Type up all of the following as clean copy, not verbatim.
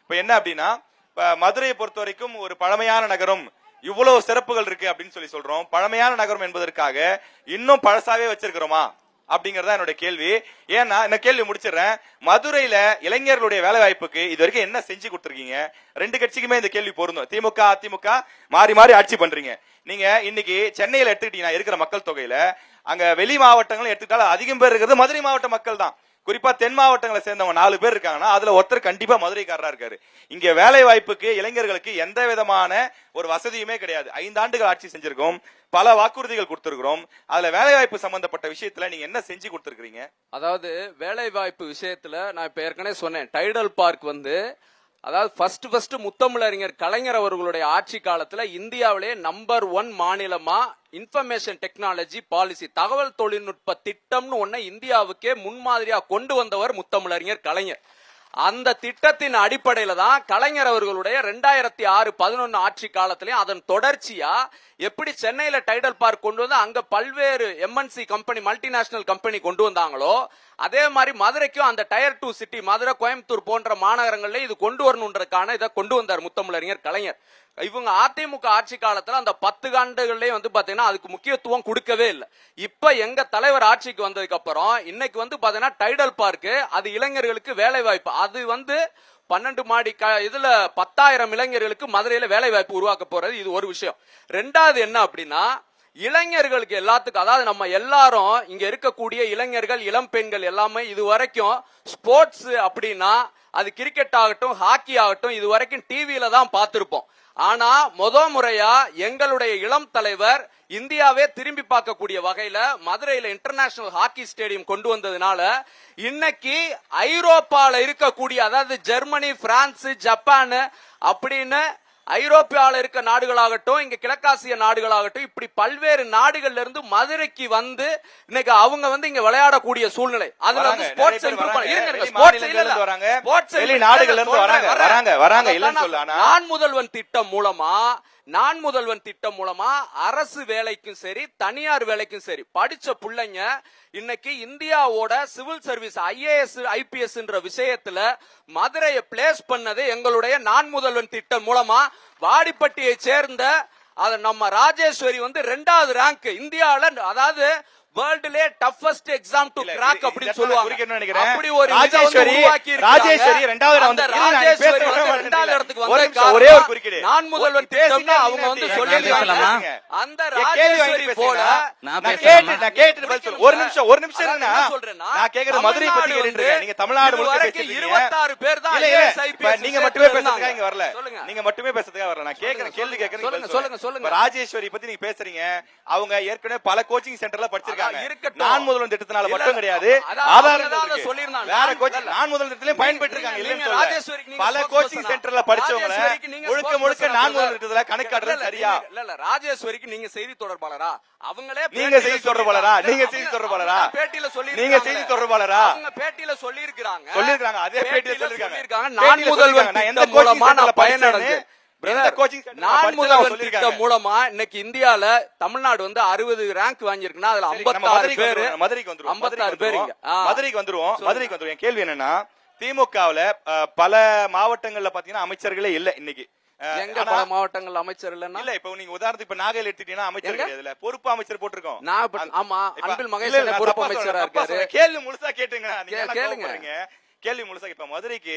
இப்ப என்ன அப்படின்னா, மதுரையை பொறுத்த வரைக்கும் ஒரு பழமையான நகரம், இவ்வளவு சிறப்புகள் இருக்கு அப்படின்னு சொல்றோம். பழமையான நகரம் என்பதற்காக இன்னும் பழசாவே வச்சிருக்கிறோமா அப்படிங்கறதா என்னோட கேள்வி. ஏன்னா இந்த கேள்வி முடிச்சிடறேன். மதுரையில இளைஞர்களுடைய வேலை வாய்ப்புக்கு இது வரைக்கும் என்ன செஞ்சு கொடுத்துருக்கீங்க? ரெண்டு கட்சிக்குமே இந்த கேள்வி பொருந்தும். திமுக அதிமுக மாறி மாறி ஆட்சி பண்றீங்க. நீங்க இன்னைக்கு சென்னையில எடுத்துக்கிட்டீங்கன்னா இருக்கிற மக்கள் தொகையில அங்க வெளி மாவட்டங்களும் எடுத்துக்கிட்டாலும் அதிகம் பேர் இருக்கிறது மதுரை மாவட்ட மக்கள் தான். குறிப்பா தென் மாவட்டங்களை சேர்ந்தவங்க 4 பேர் இருக்காங்கன்னா அதுல ஒருத்தர் கண்டிப்பா மதுரைக்காரரா இருக்காரு. இங்க வேலை வாய்ப்புக்கு இளைஞர்களுக்கு எந்த விதமான ஒரு வசதியுமே கிடையாது. 5 ஆண்டுகள் ஆட்சி செஞ்சிருக்கோம், பல வாக்குறுதிகள் கொடுத்திருக்கிறோம். அதுல வேலை வாய்ப்பு சம்பந்தப்பட்ட விஷயத்துல நீங்க என்ன செஞ்சு கொடுத்திருக்கீங்க? அதாவது வேலை வாய்ப்பு விஷயத்துல நான் இப்ப ஏற்கனவே சொன்னேன், டைடல் பார்க் அதாவது ஃபர்ஸ்ட் முத்தமிழறிஞர் கலைஞர் அவர்களுடைய ஆட்சி காலத்துல இந்தியாவிலேயே நம்பர் 1 மாநிலமா இன்ஃபர்மேஷன் டெக்னாலஜி பாலிசி தகவல் தொழில்நுட்ப திட்டம்னு ஒன்ன இந்தியாவுக்கே முன்மாதிரியா கொண்டு வந்தவர் முத்தமிழறிஞர் கலைஞர். அந்த திட்டத்தின் அடிப்படையில தான் கலைஞர் அவர்களுடைய 2006-11 ஆட்சி காலத்திலயும் அதன் தொடர்ச்சியா எப்படி சென்னையில டைடல் பார்க் கொண்டு வந்து அங்க பல்வேறு எம்என்சி கம்பெனி மல்டிநேஷனல் கம்பெனி கொண்டு வந்தாங்களோ அதே மாதிரி மதுரைக்கும் அந்த டயர் 2 சிட்டி மதுரை கோயம்புத்தூர் போன்ற மாநகரங்கள்ல இது கொண்டு வரணுன்றதுக்கான இதை கொண்டு வந்தார் முத்தமிழறிஞர் கலைஞர். இவங்க அதிமுக ஆட்சி காலத்துல அந்த 10 ஆண்டுகள்லயும் பாத்தீங்கன்னா அதுக்கு முக்கியத்துவம் கொடுக்கவே இல்லை. இப்ப எங்க தலைவர் ஆட்சிக்கு வந்ததுக்கு அப்புறம் இன்னைக்கு பாத்தீங்கன்னா டைடல் பார்க் அது இளைஞர்களுக்கு வேலை வாய்ப்பு அது 12 மாடி இதுல 10,000 இளைஞர்களுக்கு மதுரையில வேலை வாய்ப்பு உருவாக்க போறது. இது ஒரு விஷயம். ரெண்டாவது என்ன அப்படின்னா இளைஞர்களுக்கு எல்லாத்துக்கும் அதாவது நம்ம எல்லாரும் இங்க இருக்கக்கூடிய இளைஞர்கள் இளம் பெண்கள் எல்லாமே இது வரைக்கும் ஸ்போர்ட்ஸ் அப்படின்னா அது கிரிக்கெட் ஆகட்டும் ஹாக்கி ஆகட்டும் இது வரைக்கும் டிவியில தான் பார்த்திருப்போம். ஆனா முறையா எங்களுடைய இளம் தலைவர் இந்தியாவே திரும்பி பார்க்கக்கூடிய வகையில மதுரையில இன்டர்நேஷனல் ஹாக்கி ஸ்டேடியம் கொண்டு வந்ததுனால இன்னைக்கு ஐரோப்பால இருக்கக்கூடிய அதாவது ஜெர்மனி பிரான்ஸ் ஜப்பான் அப்படின்னு ஐரோப்பியால இருக்க நாடுகளாகட்டும் இங்க கிழக்காசிய நாடுகளாகட்டும் இப்படி பல்வேறு நாடுகள்ல இருந்து மதுரைக்கு இன்னைக்கு அவங்க இங்க விளையாடக்கூடிய சூழ்நிலை. அதுல ஸ்போர்ட்ஸ் நான் முதல்வன் திட்டம் மூலமா அரசு வேலைக்கும் சரி தனியார் வேலைக்கும் சரி படிச்ச பிள்ளைங்க இன்னைக்கு இந்தியாவோட சிவில் சர்வீஸ் IAS IPS விஷயத்துல மதுரையை பிளேஸ் பண்ணது எங்களுடைய நான் முதல்வன் திட்டம் மூலமா. வாடிப்பட்டியை சேர்ந்த நம்ம ராஜேஸ்வரி 2வது ரேங்க் இந்தியாவில அதாவது வேர்ல்ட்லயே டஃபஸ்ட் எக்ஸாம் டு கிராக் அப்படின்னு சொல்லுவாங்க. அப்படி ஒரு ராஜேஸ்வரி 2வது இடத்துக்கு ஒரே ஒரு குறுக்கீடு நான் முதல்வன் திட்டம்னு அவங்க சொல்லிருக்காங்க. அந்த ராஜேஸ்வரி போல நான் கேட்டு ஒரு நிமிஷம் நான் கேக்குறது மதுரை பத்தி கேட்டுறேன். நீங்க தமிழ்நாடு முழுக்க பேசிட்டீங்க. 26 பேர் தான் நீங்க மட்டுமே பேசுறதுக்காக இங்க வரல. நீங்க மட்டுமே பேசுறதுக்காக வரல. நான் கேக்குற கேள்வி கேக்குறேன். சொல்லுங்க. ராஜேஸ்வரி பத்தி நீங்க பேசுறீங்க. அவங்க ஏற்கனவே பல கோச்சிங் சென்டர்ல படிச்சிருக்காங்க. நான் முதல்வன் திட்டத்தினால மட்டும் கிடையாது ஆதாரம் சொல்லிருந்தாங்க. வேற கோச்சிங் நான் முதல்வன் திட்டத்திலே பயன்பெற்று இருக்காங்க. இல்ல பல கோச்சிங் சென்டர்ல படிச்சவங்க முழுக்க நான் முதல்வன் திட்டத்தில கணக்காடுறது சரியா? இல்ல ராஜேஸ்வரிக்கு நீங்க செய்தி தொடர்பாளரா? அவங்களே நீங்க செய்தி தொடர்பாளரா? பேட்டியில சொல்லி நீங்க செய்தி தொடர்பாளரா? அவங்க பேட்டியில சொல்லிருக்காங்க. அதே பேட்டியில சொல்லிருக்காங்க நான் முதல்வன் நான் எந்த மூலமா நான் பயனடைஞ்சேன் நான் முதல்வன் திட்டம் மூலமா இன்னைக்கு இந்தியால தமிழ்நாடு 60 ரேங்க் வாங்கியிருக்குன்னா அதுல 56 பேர் மதுரைக்கு வந்துருவோம். 56 பேர் மதுரைக்கு வந்துருவோம். என் கேள்வி என்னன்னா திமுகவுல பல மாவட்டங்கள்ல பாத்தீங்கன்னா அமைச்சர்களே இல்ல. இன்னைக்கு எங்க பல மாவட்டங்கள் அமைச்சர் இல்ல. இப்ப நீங்க உதாரணத்துக்கு இப்ப நாகையில எடுத்துட்டீங்கன்னா அமைச்சர் கிடையாதுல, பொறுப்பு அமைச்சர் போட்டிருக்கோம். ஆமா அன்பில் மகேஷ் பொறுப்பு அமைச்சரா இருக்காரு. கேள்வி முழுசா கேட்டுங்க. கேளுங்க கேள்வி முழுசா. இப்ப மதுரைக்கு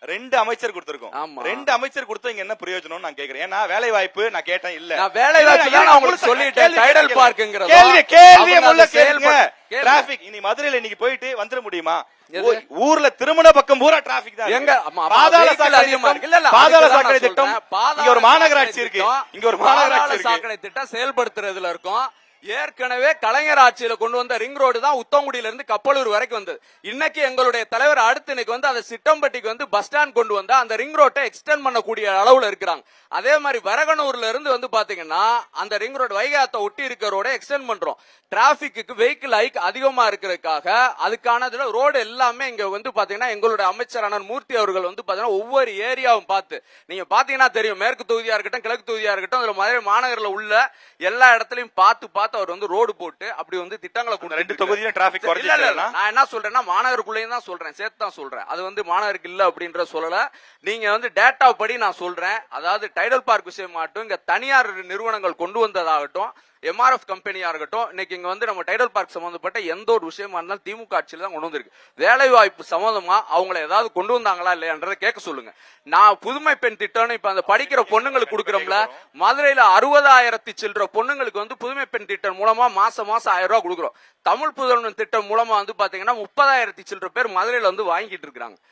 2 அமைச்சர் கொடுத்திருக்கோம். 2 அமைச்சர் கொடுத்தா இங்க என்ன பிரயோஜனம் நான் கேக்குறேன். ஏன்னா வேலை வாய்ப்பு நான் கேட்டேன் இல்ல. நான் வேலை வாய்ப்பு நான் உங்களுக்கு சொல்லிட்டேன். டைடல் பார்க்ங்கறது கேள்வி முள்ள கேளுங்க. டிராபிக் இனி மதுரையில இன்னைக்கு போயிட்டு வந்துட முடியுமா? ஊர்ல திருமண பக்கம் பூரா டிராபிக் தான். எங்க பாதாள சாக்கடை திட்டம் இங்க ஒரு மாநகராட்சி இருக்கு. இங்க ஒரு மாநகராட்சி சாக்கடை திட்டம் செயல்படுத்துறதுல இருக்கும். ஏற்கனவே கலைஞர் ஆட்சியில கொண்டு வந்த ரிங் ரோடு தான் உத்தங்குடியில இருந்து கப்பலூர் வரைக்கும் வந்தது. இன்னைக்கு எங்களுடைய தலைவர் அடுத்து இன்னைக்கு அந்த சிட்டம்பட்டிக்கு பஸ் ஸ்டாண்ட் கொண்டு வந்தா அந்த ரிங் ரோட்டை எக்ஸ்டெண்ட் பண்ணக்கூடிய அளவுல இருக்கிறாங்க. அதே மாதிரி வரகனூர்ல இருந்து பாத்தீங்கன்னா அந்த ரிங் ரோடு வைகாத்தை ஒட்டி இருக்க ரோட எக்ஸ்டெண்ட் பண்றோம். டிராபிக்கு வெஹிக்கிள் ஹைக் அதிகமா இருக்கிறதுக்காக அதுக்கான ரோடு எல்லாமே இங்க பாத்தீங்கன்னா எங்களுடைய அமைச்சரான மூர்த்தி அவர்கள் பாத்தீங்கன்னா ஒவ்வொரு ஏரியாவும் பார்த்து நீங்க பாத்தீங்கன்னா தெரியும். மேற்கு தொகுதியா இருக்கட்டும் கிழக்கு தொகுதியா இருக்கட்டும் அதுல மதுரை மாநகரில் உள்ள எல்லா இடத்துலயும் பார்த்து பார்த்து அவர் வந்து ரோடு போட்டு அப்படி வந்து திட்டங்களை அந்த 2 தொகுதியிலும் டிராபிக் குறைஞ்சிருக்கா? நான் என்ன சொல்றேன்னா மாநகருக்குள்ளேயும் தான் சொல்றேன், சேர்த்து தான் சொல்றேன். அது வந்து மாநகருக்கு இல்ல அப்படின்ற சொல்லல. நீங்க வந்து டேட்டா படி நான் சொல்றேன். அதாவது டைடல் பார்க் விஷயமாகட்டும், இங்க தனியார் நிறுவனங்கள் கொண்டு வந்ததாகட்டும், MRF கம்பெனியா இருக்கட்டும், இன்னைக்கு இங்க வந்து நம்ம டைடல் பார்க் சம்பந்தப்பட்ட எந்த ஒரு விஷயமா இருந்தாலும் திமுக ஆட்சியில தான் கொண்டு வந்திருக்கு. வேலை வாய்ப்பு சம்பந்தமா அவங்களை ஏதாவது கொண்டு வந்தாங்களா இல்லையான்றதை கேட்க சொல்லுங்க. நான் புதுமை பெண் திட்டம்னு இப்ப அந்த படிக்கிற பொண்ணுங்களுக்கு கொடுக்குறோம்ல, மதுரையில 60,000 சில்லற பொண்ணுங்களுக்கு வந்து புதுமை பெண் திட்டம் மூலமா மாசம் 1000 ரூபாய் கொடுக்குறோம். தமிழ் புதல்வன் திட்டம் மூலமா வந்து பாத்தீங்கன்னா 30,000 சில்லற பேர் மதுரையில வந்து வாங்கிட்டு இருக்காங்க.